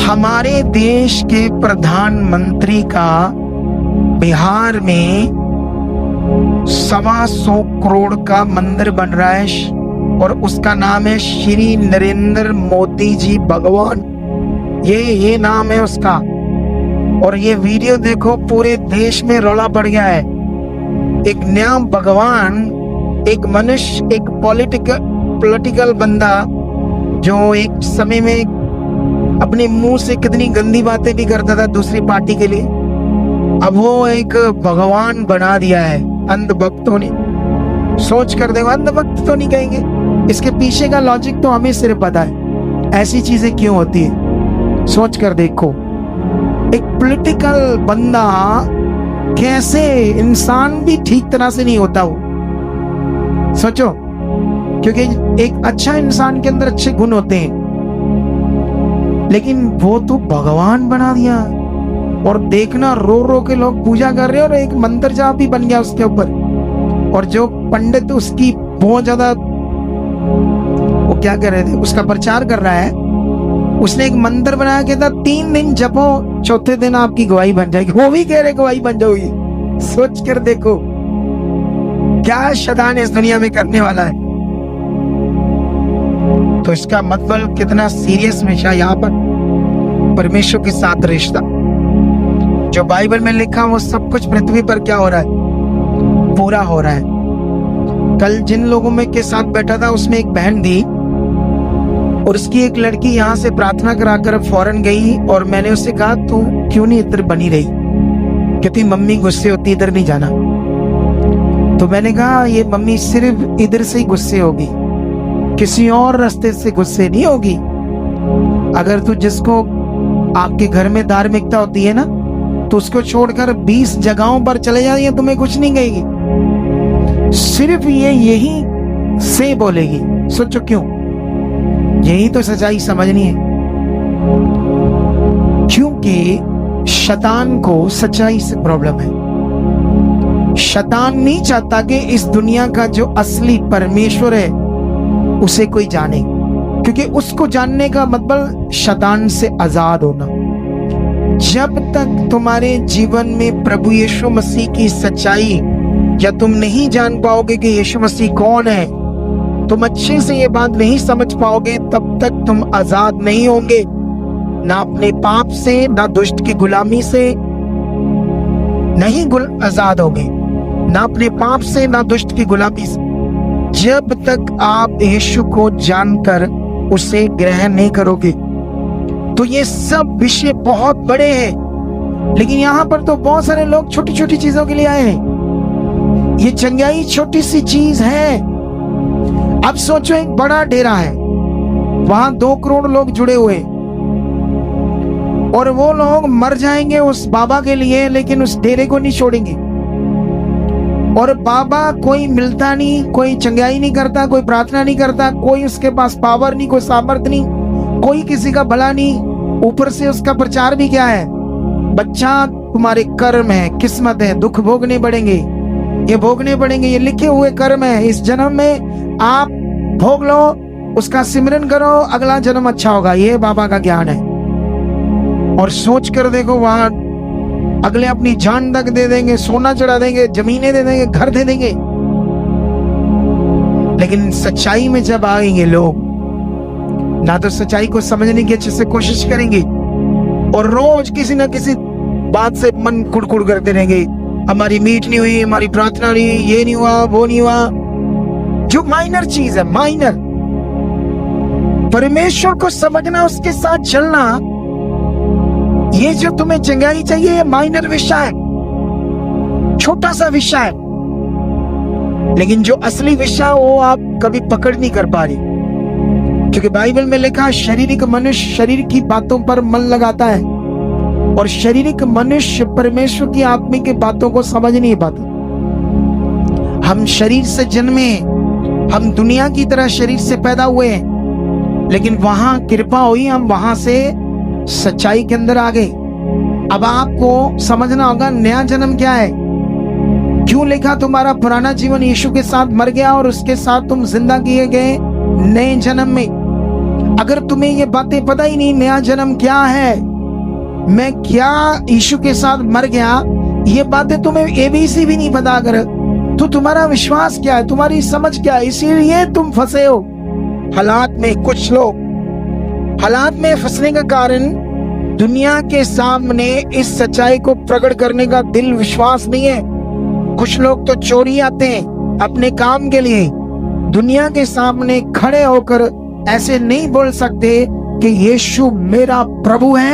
हमारे देश के प्रधानमंत्री का बिहार में 125 करोड़ का मंदिर बन रहा है और उसका नाम है श्री नरेंद्र मोदी जी भगवान। ये नाम है उसका। और ये वीडियो देखो, पूरे देश में रौला पड़ गया है। एक नया भगवान, एक मनुष्य, एक पॉलिटिकल बंदा जो एक समय में अपने मुंह से कितनी गंदी बातें भी करता था दूसरी पार्टी के लिए, अब वो एक भगवान बना दिया है अंधभक्तों ने। सोच कर देखो, अंधभक्त तो नहीं कहेंगे, इसके पीछे का लॉजिक तो हमें सिर्फ पता है ऐसी चीजें क्यों होती है। सोच कर देखो, एक पॉलिटिकल बंदा कैसे, इंसान भी ठीक तरह से नहीं होता वो। सोचो, क्योंकि एक अच्छा इंसान के अंदर अच्छे गुण होते हैं, लेकिन वो तो भगवान बना दिया। और देखना, रो रो के लोग पूजा कर रहे हैं और एक मंदिर जाप भी बन गया उसके ऊपर। और जो पंडित उसकी बहुत ज्यादा, वो क्या कर रहे थे, उसका प्रचार कर रहा है, उसने एक मंदिर बनाया, कहता 3 दिन जपो, चौथे दिन आपकी गवाही बन जाएगी। वो भी कह रहे गवाही बन जाएगी। सोच कर देखो क्या शैतान इस दुनिया में करने वाला है। तो इसका मतलब कितना सीरियस विषय यहाँ पर परमेश्वर के साथ रिश्ता। जो बाइबल में लिखा वो सब कुछ पृथ्वी पर क्या हो रहा है, पूरा हो रहा है। कल जिन लोगों में के साथ बैठा था उसमें एक बहन थी और उसकी एक लड़की यहाँ से प्रार्थना कराकर फौरन गई और मैंने उससे कहा तू क्यों नहीं इधर बनी रही, कहती मम्मी गुस्से होती, इधर नहीं जाना। तो मैंने कहा ये मम्मी सिर्फ इधर से ही गुस्से होगी, किसी और रास्ते से गुस्से नहीं होगी। अगर तू जिसको आपके घर में धार्मिकता होती है ना, तो उसको छोड़कर 20 जगहों पर चले जाइए, तुम्हें कुछ नहीं कहेगी, सिर्फ ये यही से बोलेगी। सोचो क्यों, यही तो सच्चाई समझनी है। क्योंकि शैतान को सच्चाई से प्रॉब्लम है। शैतान नहीं चाहता कि इस दुनिया का जो असली परमेश्वर है उसे कोई जाने, क्योंकि उसको जानने का मतलब शैतान से आजाद होना। जब तक तुम्हारे जीवन में प्रभु यीशु मसीह की सच्चाई या तुम नहीं जान पाओगे कि यीशु मसीह कौन है, तुम अच्छे से ये बात नहीं समझ पाओगे, तब तक तुम आजाद नहीं होंगे, ना अपने पाप से, ना दुष्ट की गुलामी से नहीं आजाद होगे, ना अपने पाप से, ना दुष्ट की गुलामी से, जब तक आप यीशु को जानकर उसे ग्रहण नहीं करोगे। तो ये सब विषय बहुत बड़े हैं, लेकिन यहाँ पर तो बहुत सारे लोग छोटी छोटी चीजों के लिए आए हैं। ये चंगाई छोटी सी चीज है। अब सोचो, एक बड़ा डेरा है, वहां 2 करोड़ लोग जुड़े हुए और वो लोग मर जाएंगे उस बाबा के लिए, लेकिन उस डेरे को नहीं छोड़ेंगे। और बाबा कोई मिलता नहीं, कोई चंगाई नहीं करता, कोई प्रार्थना नहीं करता, कोई उसके पास पावर नहीं, कोई सामर्थ नहीं, कोई किसी का भला नहीं। ऊपर से उसका प्रचार भी क्या है, बच्चा तुम्हारे कर्म है, किस्मत है, दुख भोगने पड़ेंगे, ये भोगने पड़ेंगे, ये लिखे हुए कर्म है, इस जन्म में आप भोग लो, उसका सिमरन करो, अगला जन्म अच्छा होगा। ये बाबा का ज्ञान है। और सोच कर देखो, वहां अगले अपनी जान तक दे देंगे, सोना चढ़ा देंगे, जमीनें दे देंगे, घर दे देंगे। लेकिन सच्चाई में जब आएंगे लोग, ना तो सच्चाई को समझने की अच्छे से कोशिश करेंगे और रोज किसी ना किसी बात से मन कुड़कुड़ करते रहेंगे, हमारी मीट नहीं हुई, हमारी प्रार्थना नहीं, ये नहीं हुआ, वो नहीं हुआ, जो माइनर चीज है, माइनर। परमेश्वर को समझना, उसके साथ चलना, ये जो तुम्हें चंगाई चाहिए, ये माइनर विषय है, छोटा सा विषय है। लेकिन जो असली विषय वो आप कभी पकड़ नहीं कर पा रही, क्योंकि बाइबल में लिखा शारीरिक मनुष्य शरीर की बातों पर मन लगाता है और शारीरिक मनुष्य परमेश्वर की आत्मिक बातों को समझ नहीं पाता। हम शरीर से जन्मे, हम दुनिया की तरह शरीर से पैदा हुए, लेकिन वहां कृपा हुई, हम वहां से सच्चाई के अंदर आ गए। अब आपको समझना होगा नया जन्म क्या है, क्यों लिखा तुम्हारा पुराना जीवन यीशु के साथ मर गया और उसके साथ तुम जिंदा किए गए नए जन्म में। अगर तुम्हें ये बातें पता ही नहीं, नया जन्म क्या है, मैं क्या यीशु के साथ मर गया, ये बातें तुम्हें एबीसी भी नहीं पता, अगर तो तुम्हारा विश्वास क्या है, तुम्हारी समझ क्या है? इसीलिए तुम फंसे हो हालात में। कुछ लोग हालात में फंसने का कारण दुनिया के सामने इस सच्चाई को प्रकट करने का दिल विश्वास नहीं है। कुछ लोग तो चोरी आते हैं अपने काम के लिए, दुनिया के सामने खड़े होकर ऐसे नहीं बोल सकते कि यीशु मेरा प्रभु है।